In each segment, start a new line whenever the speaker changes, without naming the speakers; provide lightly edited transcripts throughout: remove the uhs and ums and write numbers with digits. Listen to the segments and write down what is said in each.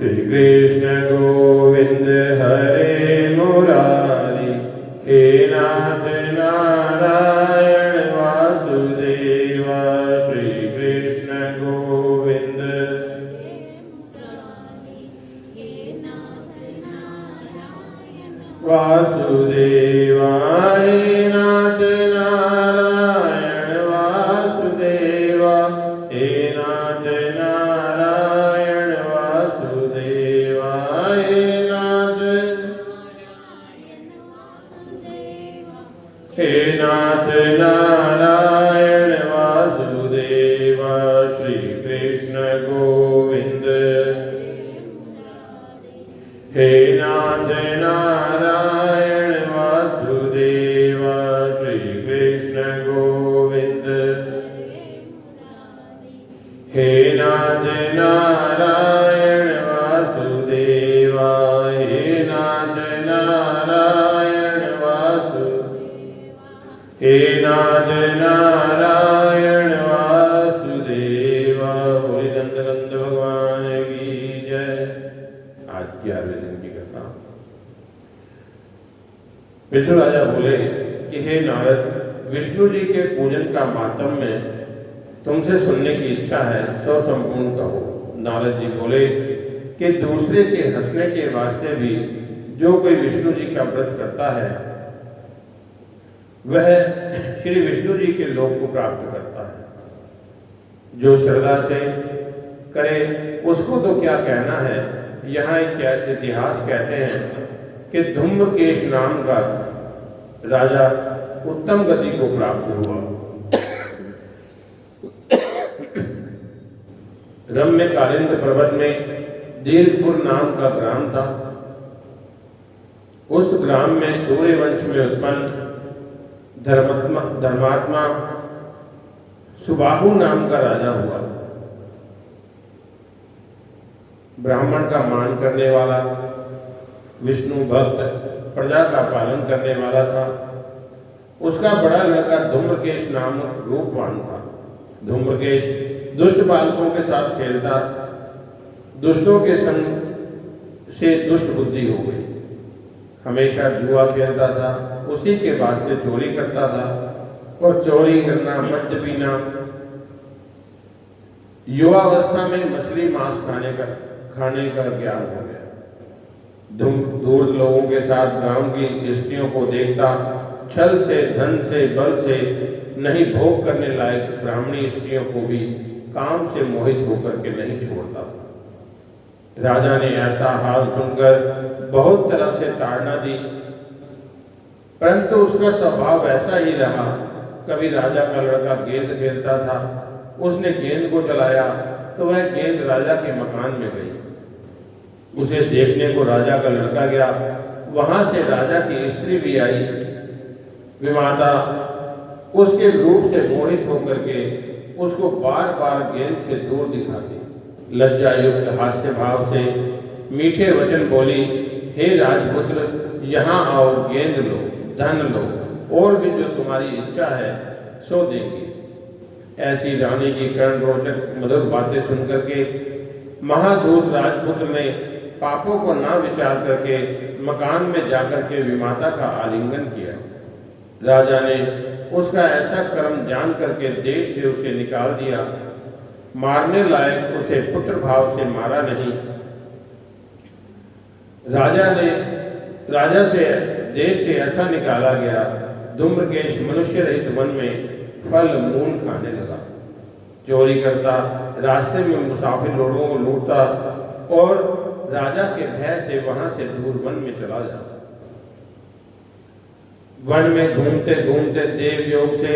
श्री कृष्ण गोविंद हरे मुरारी, हे नाथ नारायण वासुदेवा। श्री कृष्ण गोविंद वासुदेवा, हे नाथ नारायण वासुदेवा, हे नाथ नारायण वासुदेवा, हे नाथ नारायण वासुदेवा। श्री कृष्ण गोविंद हे नाथ नारायण वासुदेवा। श्री कृष्ण गोविंद हे नाथ नारायण वासुदेवा, हे नाथ नारायण हे नाथ नारायण वासुदेवा। बोले दंडकंद भगवान की जय। आज की 11वें दिन की कथा। विष्णु राजा बोले कि हे नारद, विष्णु जी के पूजन का मातम्य तुमसे सुनने की इच्छा है, सो संपूर्ण कहो। नारद जी बोले कि दूसरे के हंसने के वास्ते भी जो कोई विष्णु जी का व्रत करता है वह श्री विष्णु जी के लोक को प्राप्त करता है। जो श्रद्धा से करे उसको तो क्या कहना है। यहाँ एक क्या इतिहास कहते हैं कि धूम्रकेश नाम का राजा उत्तम गति को प्राप्त हुआ। रम्य कालिंद पर्वत में दीर्घपुर नाम का ग्राम था। उस ग्राम में सूर्य वंश में उत्पन्न धर्मात्मा सुबाहु नाम का राजा हुआ। ब्राह्मण का मान करने वाला, विष्णु भक्त, प्रजा का पालन करने वाला था। उसका बड़ा लड़का धूम्रकेश नामक रूपवान था। धूम्रकेश दुष्ट बालकों के साथ खेलता, दुष्टों के संग से दुष्ट बुद्धि हो गई। हमेशा जुआ खेलता था, उसी के वास्ते चोरी करता था और चोरी करना, मद्य पीना, युवावस्था में मछली मांस खाने का ज्ञान हो गया। दूर लोगों के साथ गांव की स्त्रियों को देखता, छल से, धन से, बल से नहीं भोग करने लायक ब्राह्मणी स्त्रियों को भी काम से मोहित होकर के नहीं छोड़ता था। राजा ने ऐसा हाल सुनकर बहुत तरह से ताड़ना दी, परंतु उसका स्वभाव ऐसा ही रहा। कभी राजा का लड़का गेंद खेलता था, उसने गेंद को चलाया तो वह गेंद राजा के मकान में गई। उसे देखने को राजा का लड़का गया, वहां से राजा की स्त्री भी आई। विमाता उसके रूप से मोहित होकर के उसको बार बार गेंद से दूर दिखाती। लज्जा युक्त हास्य भाव से मीठे वचन बोली, हे राजपुत्र, यहाँ आओ, गेंद लो, धन लो, और भी जो तुम्हारी इच्छा है सो देंगे। ऐसी रानी की कर्ण रोचक मधुर बातें सुनकर के महादूत राजपुत्र ने पापों को ना विचार करके मकान में जाकर के विमाता का आलिंगन किया। राजा ने उसका ऐसा कर्म जान करके देश से उसे निकाल दिया। मारने लायक उसे पुत्र भाव से मारा नहीं। राजा से देश से ऐसा निकाला गया। धूम्रकेश मनुष्य रहित वन में फल मूल खाने लगा, चोरी करता, रास्ते में मुसाफिर लोगों को लूटता और राजा के भय से वहां से दूर वन में चला जाता। वन में घूमते घूमते देवयोग से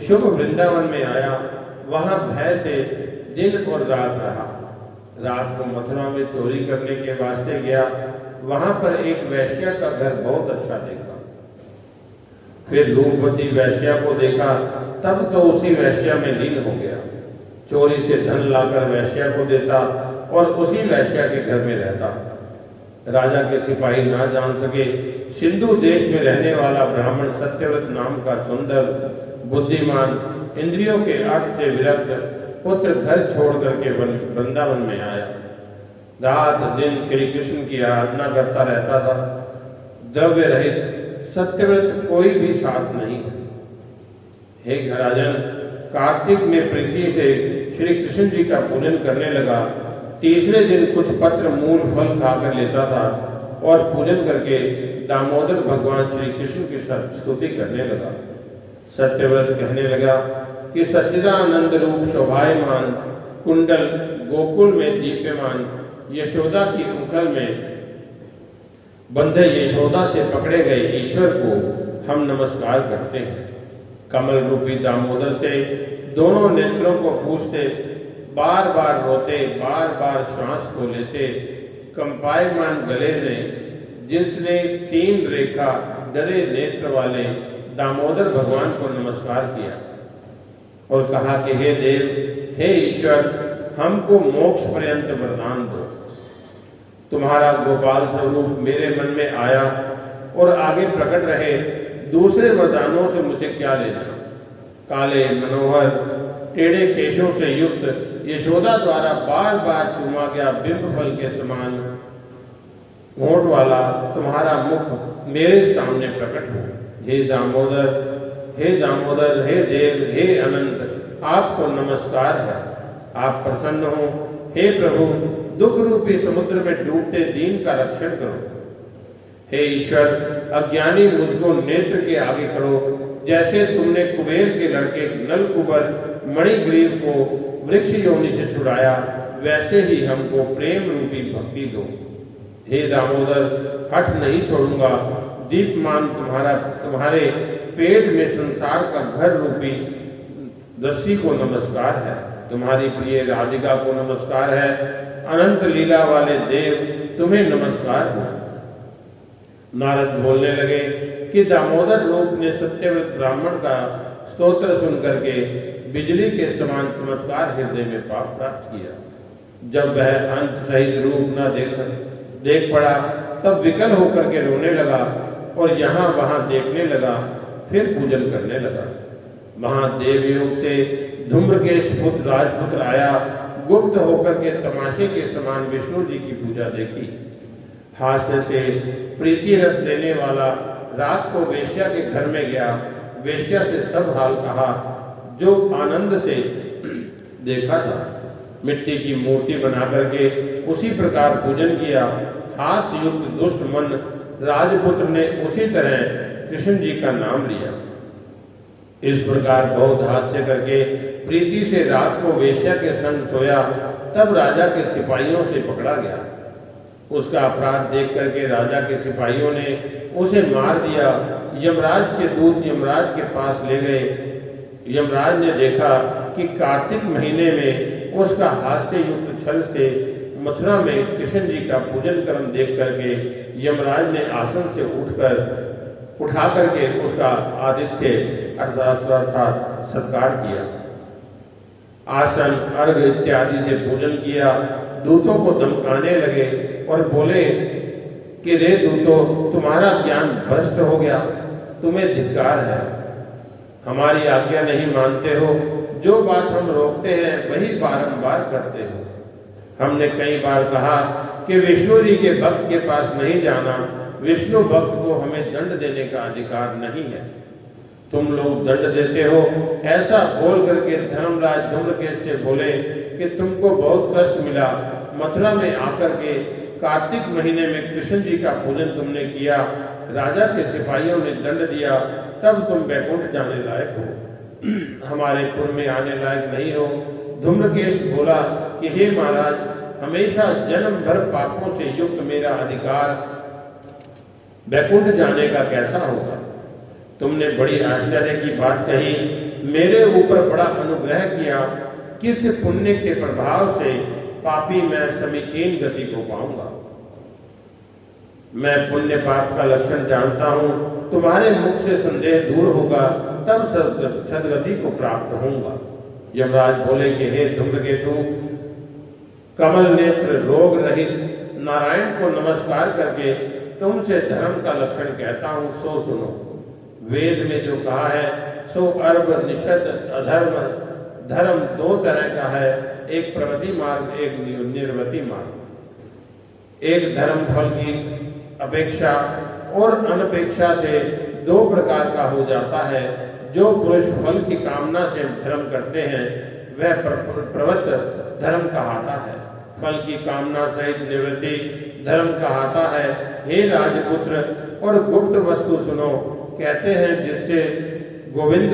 शुभ वृंदावन में आया। वहां भय से दिन और रात रहा। रात को मथुरा में चोरी करने के वास्ते गया। वहां पर एक वैश्या का घर बहुत अच्छा देखा। फिर रूपवती वैश्या को देखा, तब तो उसी वैश्या में लीन हो गया। चोरी से धन लाकर वैश्या को देता और उसी वैश्या के घर में रहता। राजा के सिपाही ना जान सके। सिंधु देश में रहने वाला ब्राह्मण सत्यव्रत नाम का सुंदर, बुद्धिमान, इंद्रियों के अर्थ से विरक्त पुत्र घर छोड़ करके वृंदावन में आया। रात दिन श्री कृष्ण की आराधना करता रहता था। द्रव्य रहित सत्यव्रत कोई भी साथ नहीं है। हे राजन, कार्तिक में प्रीति से श्री कृष्ण जी का पूजन करने लगा। तीसरे दिन कुछ पत्र मूल फल खाकर लेता था और पूजन करके दामोदर भगवान श्री कृष्ण की स्तुति करने लगा। सत्यव्रत कहने लगा कि सच्चिदानंद रूप शोभायमान कुंडल गोकुल में दीप्यमान यशोदा की उंगल में बंधे यशोदा से पकड़े गए ईश्वर को हम नमस्कार करते हैं। कमल रूपी दामोदर से दोनों नेत्रों को पूछते, बार बार रोते, बार बार श्वास को लेते, कंपायमान गले ने जिसने 3 रेखा डरे नेत्र वाले दामोदर भगवान को नमस्कार किया और कहा कि हे देव, हे ईश्वर, हमको मोक्ष पर्यंत वरदान दो। तुम्हारा गोपाल स्वरूप मेरे मन में आया और आगे प्रकट रहे, दूसरे वरदानों से मुझे क्या लेना। काले मनोहर टेढ़े केशों से युक्त यशोदा द्वारा बार बार चूमा गया बिंब फल के समान होंठ वाला तुम्हारा मुख मेरे सामने प्रकट हो। हे दामोदर, हे दामोदर, हे देव, हे अनंत, आपको नमस्कार है। आप प्रसन्न हो। हे प्रभु, दुख रूपी समुद्र में डूबते दीन का रक्षण करो। हे ईश्वर, अज्ञानी मुझको नेत्र के आगे करो। जैसे तुमने कुबेर के लड़के नलकुबर मणिग्रीव को वृक्ष योनि से छुड़ाया, वैसे ही हमको प्रेम रूपी भक्ति दो। हे दामोदर, हठ नहीं छोड़ूंगा। दीपमान तुम्हारे पेट में संसार का घर रूपी रस्सी को नमस्कार है। तुम्हारी प्रिय राधिका को नमस्कार है। अनंत लीला वाले देव, तुम्हें नमस्कार हो। नारद बोलने लगे कि दामोदर रूप ने सत्यव्रत ब्राह्मण का स्तोत्र सुन करके बिजली के समान चमत्कार हृदय में पाप प्राप्त किया। जब वह अंत सहित रूप न देख पड़ा, तब विकल होकर के रोने लगा और यहाँ वहाँ देखने लगा, फिर पूजन करने लगा। वहाँ देवयोग से धूम्रकेश पुत्र राजपुत्र आया। गुप्त होकर के तमाशे के समान विष्णु जी की पूजा देखी। हास्य से प्रीति रस देने वाला रात को वेश्या के घर में गया। वेश्या से सब हाल कहा जो आनंद से देखा था। मिट्टी की मूर्ति बना करके उसी प्रकार पूजन किया। हास्य युक्त दुष्ट मन राजपुत्र ने उसी तरह कृष्ण जी का नाम लिया। इस प्रकार बहुत हास्य करके प्रीति से रात को वेश्या के संग सोया। तब राजा के सिपाहियों से पकड़ा गया। उसका अपराध देख करके राजा के सिपाहियों ने उसे मार दिया। यमराज के दूत यमराज के पास ले गए। यमराज ने देखा कि कार्तिक महीने में उसका हास्य युक्त छल से मथुरा में कृष्ण जी का पूजन कर्म देख करके यमराज ने आसन से उठा करके उसका आतिथ्य अर्थात सत्कार किया। आसन अर्घ इत्यादि से पूजन किया। दूतों को धमकाने लगे और बोले कि रे दूतों, तुम्हारा ज्ञान भ्रष्ट हो गया, तुम्हें धिक्कार है। हमारी आज्ञा नहीं मानते हो। जो बात हम रोकते हैं वही बारंबार करते हो। हमने कई बार कहा कि विष्णु जी के भक्त के पास नहीं जाना। विष्णु भक्त को हमें दंड देने का अधिकार नहीं है। तुम लोग दंड देते हो। ऐसा बोल करके धर्मराज धूम्रकेश से बोले कि तुमको बहुत कष्ट मिला। मथुरा में आकर के कार्तिक महीने में कृष्ण जी का पूजन तुमने किया। राजा के सिपाहियों ने दंड दिया, तब तुम बैकुंठ जाने लायक हो, हमारे पुर में आने लायक नहीं हो। धूम्रकेश बोला कि हे महाराज, हमेशा जन्म भर पापों से युक्त मेरा अधिकार बैकुंठ जाने का कैसा होगा। तुमने बड़ी आश्चर्य की बात कही। मेरे ऊपर बड़ा अनुग्रह किया। किस पुण्य के प्रभाव से पापी मैं समीचीन गति को पाऊंगा। मैं पुण्य पाप का लक्षण जानता हूँ। तुम्हारे मुख से संदेह दूर होगा, तब सदगति को प्राप्त होऊंगा। यमराज बोले कि हे धूम्रकेतु, कमल नेत्र रोग रहित नारायण को नमस्कार करके तुमसे धर्म का लक्षण कहता हूँ, सो सुनो। वेद में जो कहा है सो अर्भ निषद अधर्म धर्म 2 तरह का है, एक प्रवृत्ति मार्ग, एक निर्वृत्ति मार्ग। एक धर्म फल की अपेक्षा और अनपेक्षा से दो प्रकार का हो जाता है। जो पुरुष फल की कामना से धर्म करते हैं वह प्रवृत्त धर्म कहलाता है। फल की कामना सहित निवृत्ति धर्म कहलाता है। हे राजपुत्र, और गुप्त वस्तु सुनो, कहते हैं जिससे गोविंद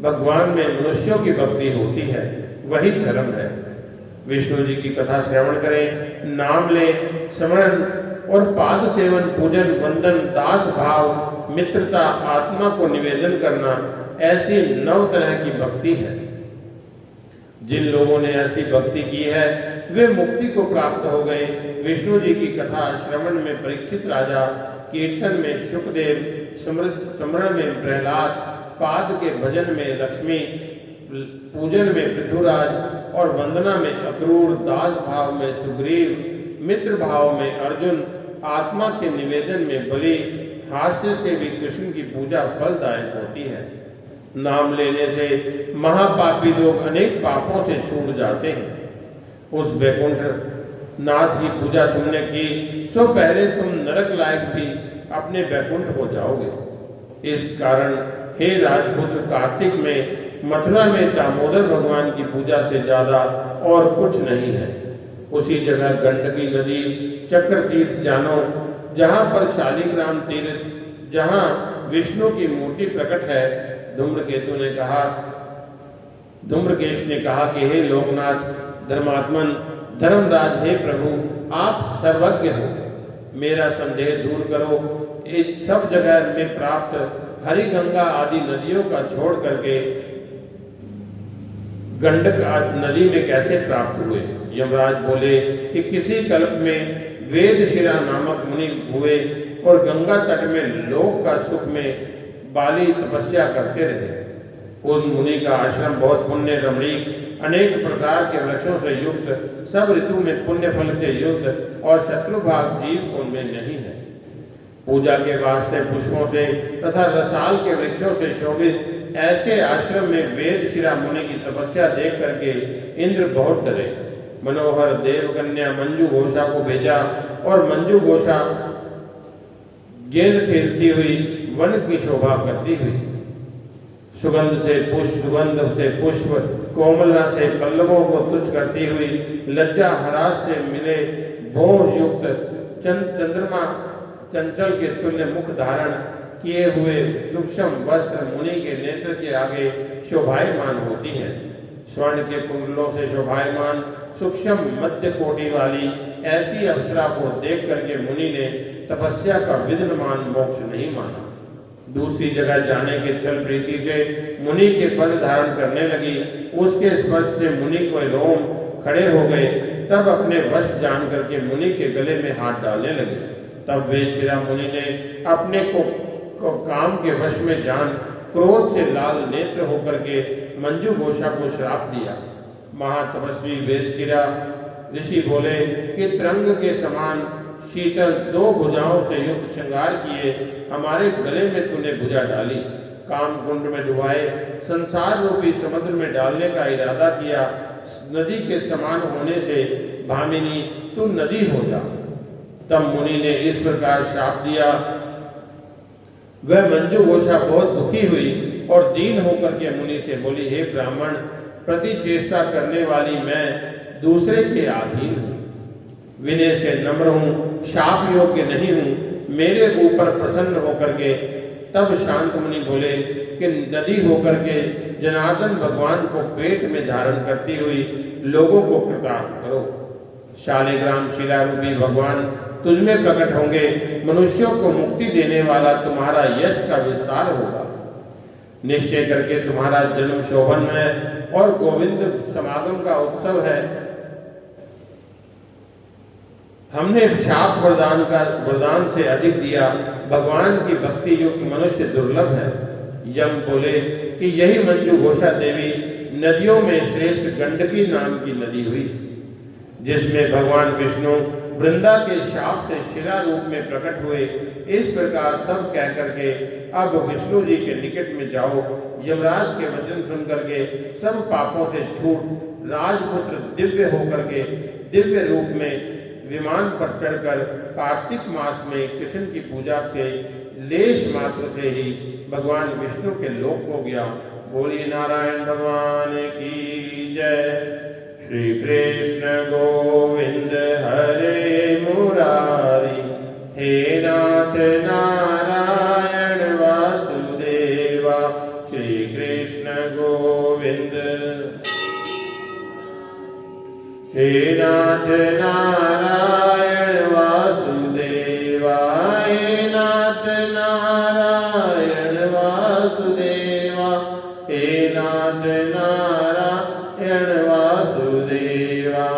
भगवान में मनुष्यों की भक्ति होती है वही धर्म है। विष्णु जी की कथा श्रवण करें, नाम ले, स्मरण और पाद सेवन, पूजन, वंदन, दास भाव, मित्रता, आत्मा को निवेदन करना, ऐसी 9 तरह की भक्ति है। जिन लोगों ने ऐसी भक्ति की है वे मुक्ति को प्राप्त हो गए। विष्णु जी की कथा श्रवण में परीक्षित राजा, कीर्तन में शुकदेव, स्मरण में प्रहलाद, पाद के भजन में लक्ष्मी, पूजन में पृथुराज और वंदना में अक्रूर, दास भाव में सुग्रीव, मित्र भाव में अर्जुन, आत्मा के निवेदन में बलि, हास्य से भी कृष्ण की पूजा फलदायक होती है। नाम लेने से महापापी लोग अनेक पापों से छूट जाते हैं। उस वैकुंठ नाथ की पूजा तुमने की सो पहले तुम नरक लायक भी अपने वैकुंठ हो जाओगे। इस कारण हे राजपुत्र, कार्तिक में मथुरा में दामोदर भगवान की पूजा से ज्यादा और कुछ नहीं है। उसी जगह गंडकी नदी, चक्र तीर्थ जानो, जहाँ पर शालिग्राम तीर्थ, जहाँ विष्णु की मूर्ति प्रकट है। धूम्रकेश ने कहा कि हे लोकनाथ, धर्मात्मन, धर्मराज, हे प्रभु, आप सर्वज्ञ हो, मेरा संदेह दूर करो। इस सब जगह में प्राप्त हरि गंगा आदि नदियों का छोड़ करके गंडक नदी में कैसे प्राप्त हुए? यमराज बोले कि किसी कल्प में वेदशिरा नामक मुनि हुए और गंगा तट में लोक का सुख में बाली तपस्या करते रहे। उस मुनि का आश्रम बहुत पुण्य रमणीक, अनेक प्रकार के वृक्षों से युक्त, सब ऋतु में पुण्य फल से युक्त और शत्रुभाग जीव को में नहीं है। पूजा के वास्ते पुष्पों से तथा रसाल के वृक्षों से शोभित ऐसे आश्रम में वेदशिरा मुनि की तपस्या देख करके इंद्र बहुत डरे। मनोहर देवकन्या मंजू घोषा को भेजा और मंजू घोषा गेंद खेलती हुई वन की शोभा करती हुई, सुगंध से पुष्प, कोमलता से पल्लवों को तुच्छ करती हुई, लज्जा हरास से मिले भोर युक्त चंद्रमा चंचल के तुल्य मुख धारण किए हुए सूक्ष्म वस्त्र मुनि के नेत्र के आगे शोभायमान होती है। स्वर्ण के कुंडलों से शोभायमान सूक्ष्म मध्य कोटि वाली ऐसी अप्सरा को देख करके मुनि ने तपस्या का विघ्नमान मोक्ष नहीं माना। दूसरी जगह जाने के छल प्रीति से मुनि के पद धारण करने लगी। उसके स्पर्श से मुनि के रोम खड़े हो गए। तब अपने वश जान करके मुनि के गले में हाथ डालने लगे। तब वेदशिरा मुनि ने अपने को काम के वश में जान क्रोध से लाल नेत्र होकर के मंजू घोषा को श्राप दिया। महातपस्वी वेदशिरा ऋषि बोले कि तरंग के समान शीतल 2 भुजाओं से युक्त श्रृंगार किए हमारे गले में तूने भुजा डाली। काम कुंड में डुबाए संसार रूपी समुद्र में डालने का इरादा किया। नदी के समान होने से भामिनी तू नदी हो जा। तब मुनि ने इस प्रकार शाप दिया। वह मंजू घोषा बहुत दुखी हुई और दीन होकर के मुनि से बोली, हे ब्राह्मण, प्रति चेष्टा करने वाली मैं दूसरे के अधीन हूँ, विनय से नम्र हूँ, शाप योग्य नहीं हूँ, मेरे ऊपर प्रसन्न होकर के। तब शांत मुनि बोले कि नदी होकर के जनार्दन भगवान को पेट में धारण करती हुई लोगों को कृतार्थ करो। शालिग्राम शिला रूपी भगवान तुझ में प्रकट होंगे। मनुष्यों को मुक्ति देने वाला तुम्हारा यश का विस्तार होगा। निश्चय करके तुम्हारा जन्म शोभन है और गोविंद समागम का उत्सव है। हमने शाप वरदान से अधिक दिया। भगवान की भक्ति युक्त मनुष्य दुर्लभ है। यम बोले कि यही मंजू घोषा देवी नदियों में श्रेष्ठ गंडकी नाम की नदी हुई, जिसमें भगवान विष्णु वृंदा के शाप से शिला रूप में प्रकट हुए। इस प्रकार सब कह करके अब विष्णु जी के निकट में जाओ। यमराज के वचन सुन करके सब पापों से छूट राजपुत्र दिव्य होकर के दिव्य रूप में विमान पर चढ़कर कार्तिक मास में कृष्ण की पूजा से लेश मात्र से ही भगवान विष्णु के लोक हो गया। बोलिए नारायण भगवान की जय। श्री कृष्ण गोविंद हरे मुरारी, हे नाथ नारायण वासुदेवा। श्री कृष्ण गोविंद, हे नाथ नारायण वासुदेवा, हे नाथ नारायण वासुदेवा, हे नाथ नारायण वासुदेवा,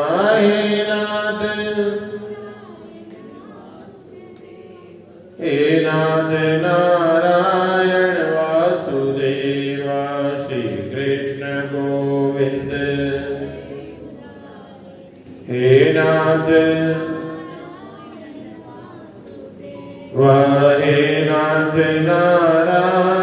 हे नाथ नारायण वासुदेवा। श्री कृष्ण गोविंद, हे नाथ नारायण